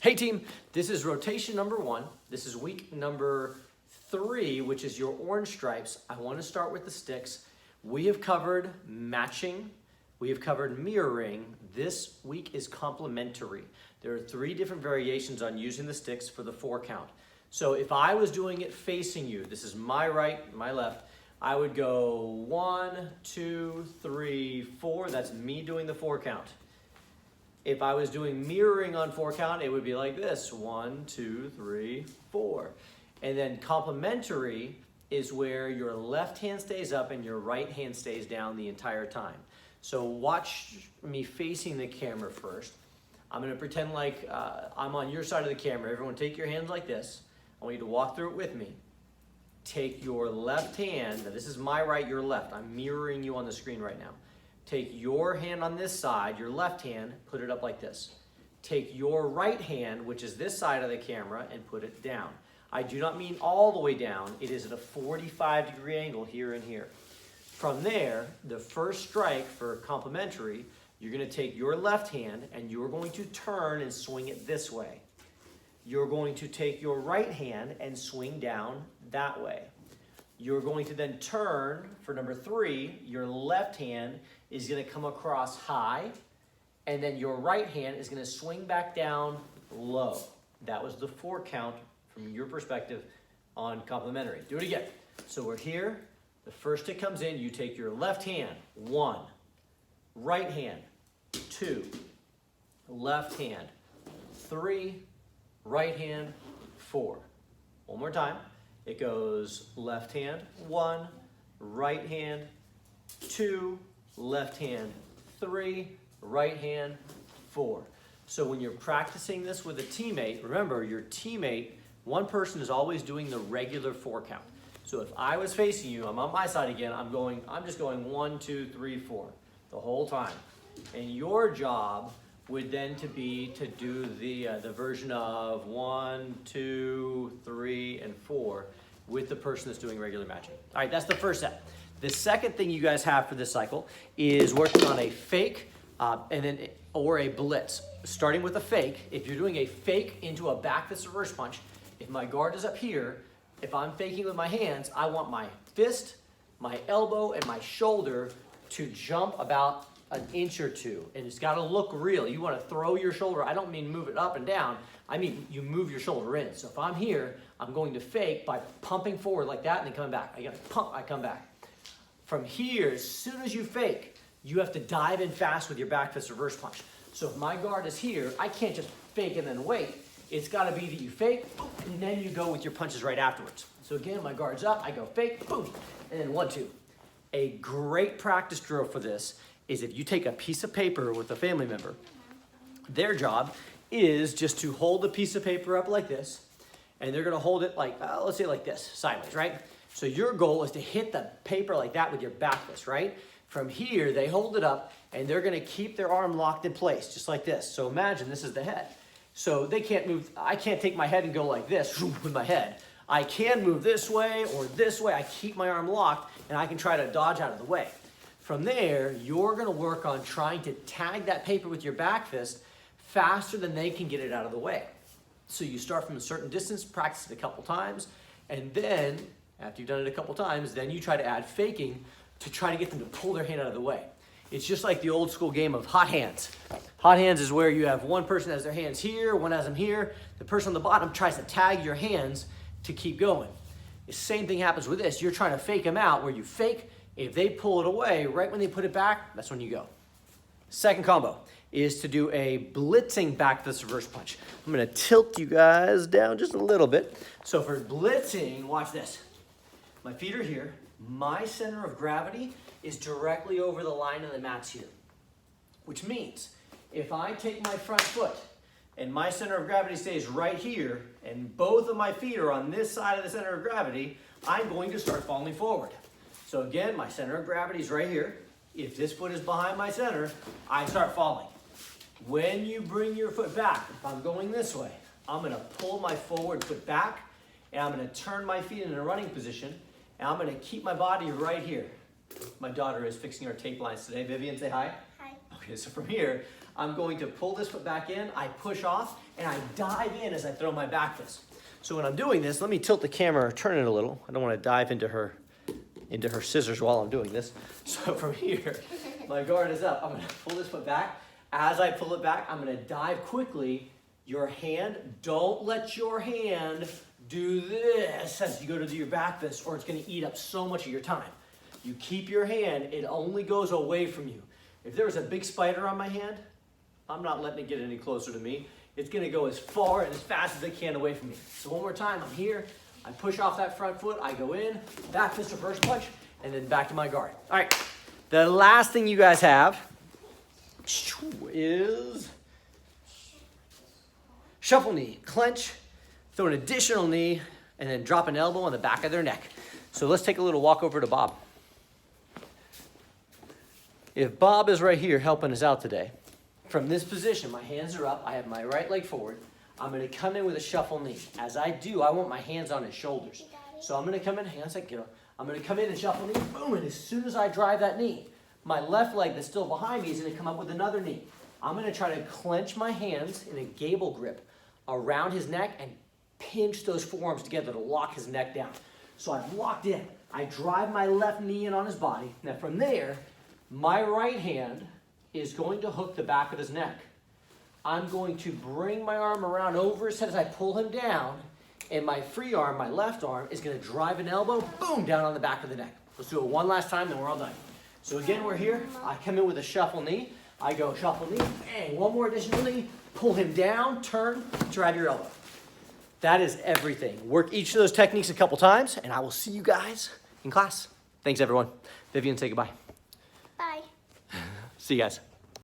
Hey team, this is rotation number 1. This is week number 3, which is your orange stripes. I want to start with the sticks. We have covered matching. We have covered mirroring. This week is complementary. There are 3 different variations on using the sticks for the 4 count. So if I was doing it facing you, this is my right, my left, I would go 1, 2, 3, 4. That's me doing the 4 count. If I was doing mirroring on 4 count, it would be like this, 1, 2, 3, 4. And then complementary is where your left hand stays up and your right hand stays down the entire time. So watch me facing the camera first. I'm gonna pretend like I'm on your side of the camera. Everyone take your hands like this. I want you to walk through it with me. Take your left hand, now this is my right, your left. I'm mirroring you on the screen right now. Take your hand on this side, your left hand, put it up like this. Take your right hand, which is this side of the camera, and put it down. I do not mean all the way down. It is at a 45-degree angle here and here. From there, the first strike for complementary, you're going to take your left hand and you're going to turn and swing it this way. You're going to take your right hand and swing down that way. You're going to then turn, for number 3, your left hand is going to come across high, and then your right hand is going to swing back down low. That was the 4 count from your perspective on complementary. Do it again. So we're here. The first stick comes in. You take your left hand, 1. Right hand, 2. Left hand, 3. Right hand, 4. One more time. It goes left hand, 1. Right hand, 2. Left hand, 3. Right hand, 4. So when you're practicing this with a teammate, remember your teammate, one person is always doing the regular 4 count. So if I was facing you, I'm on my side again, I'm just going 1, 2, 3, 4 the whole time. And your job would then be to do the version of 1, 2, 3, and 4 with the person that's doing regular matching. All right, that's the first set. The second thing you guys have for this cycle is working on a fake or a blitz. Starting with a fake, if you're doing a fake into a back fist reverse punch, if my guard is up here, if I'm faking with my hands, I want my fist, my elbow, and my shoulder to jump about an inch or 2. And it's got to look real. You want to throw your shoulder. I don't mean move it up and down. I mean you move your shoulder in. So if I'm here, I'm going to fake by pumping forward like that and then coming back. I got to pump, I come back. From here, as soon as you fake, you have to dive in fast with your back fist reverse punch. So if my guard is here, I can't just fake and then wait. It's got to be that you fake, and then you go with your punches right afterwards. So again, my guard's up, I go fake, boom, and then 1, 2. A great practice drill for this is if you take a piece of paper with a family member, their job is just to hold the piece of paper up like this, and they're going to hold it like, let's say like this, sideways, right? So your goal is to hit the paper like that with your back fist, right? From here, they hold it up, and they're going to keep their arm locked in place, just like this. So imagine this is the head. So they can't move. I can't take my head and go like this with my head. I can move this way or this way. I keep my arm locked, and I can try to dodge out of the way. From there, you're going to work on trying to tag that paper with your back fist faster than they can get it out of the way. So you start from a certain distance, practice it a couple times, and then after you've done it a couple times, then you try to add faking to try to get them to pull their hand out of the way. It's just like the old school game of hot hands. Hot hands is where you have one person has their hands here, one has them here. The person on the bottom tries to tag your hands to keep going. The same thing happens with this. You're trying to fake them out where you fake. If they pull it away, right when they put it back, that's when you go. Second combo is to do a blitzing back fist reverse punch. I'm going to tilt you guys down just a little bit. So for blitzing, watch this. My feet are here. My center of gravity is directly over the line of the mats here, which means if I take my front foot and my center of gravity stays right here and both of my feet are on this side of the center of gravity, I'm going to start falling forward. So again, my center of gravity is right here. If this foot is behind my center, I start falling. When you bring your foot back, if I'm going this way, I'm going to pull my forward foot back and I'm going to turn my feet in a running position and I'm going to keep my body right here. My daughter is fixing our tape lines today. Vivian, say hi. Hi. Okay, so from here, I'm going to pull this foot back in, I push off, and I dive in as I throw my back fist. So when I'm doing this, let me tilt the camera, turn it a little. I don't want to dive into her scissors while I'm doing this. So from here, my guard is up. I'm going to pull this foot back. As I pull it back, I'm going to dive quickly. Your hand, don't let your hand do this as you go to do your back fist, or it's going to eat up so much of your time. You keep your hand, it only goes away from you. If there was a big spider on my hand, I'm not letting it get any closer to me. It's going to go as far and as fast as it can away from me. So one more time, I'm here, I push off that front foot, I go in, back fist reverse punch, and then back to my guard. All right, the last thing you guys have is shuffle knee, clench, throw an additional knee, and then drop an elbow on the back of their neck. So let's take a little walk over to Bob. If Bob is right here helping us out today, from this position, my hands are up, I have my right leg forward, I'm gonna come in with a shuffle knee. As I do, I want my hands on his shoulders. So I'm gonna come in, hands like, I'm gonna come in and shuffle knee, boom, and as soon as I drive that knee, my left leg that's still behind me is gonna come up with another knee. I'm gonna try to clench my hands in a gable grip around his neck and pinch those forearms together to lock his neck down. So I've locked in. I drive my left knee in on his body. Now from there, my right hand is going to hook the back of his neck. I'm going to bring my arm around over his head as I pull him down, and my free arm, my left arm, is gonna drive an elbow, boom, down on the back of the neck. Let's do it one last time, then we're all done. So again, we're here. I come in with a shuffle knee. I go shuffle knee, bang, one more additional knee, pull him down, turn, drive your elbow. That is everything. Work each of those techniques a couple times, and I will see you guys in class. Thanks, everyone. Vivian, say goodbye. Bye. See you guys.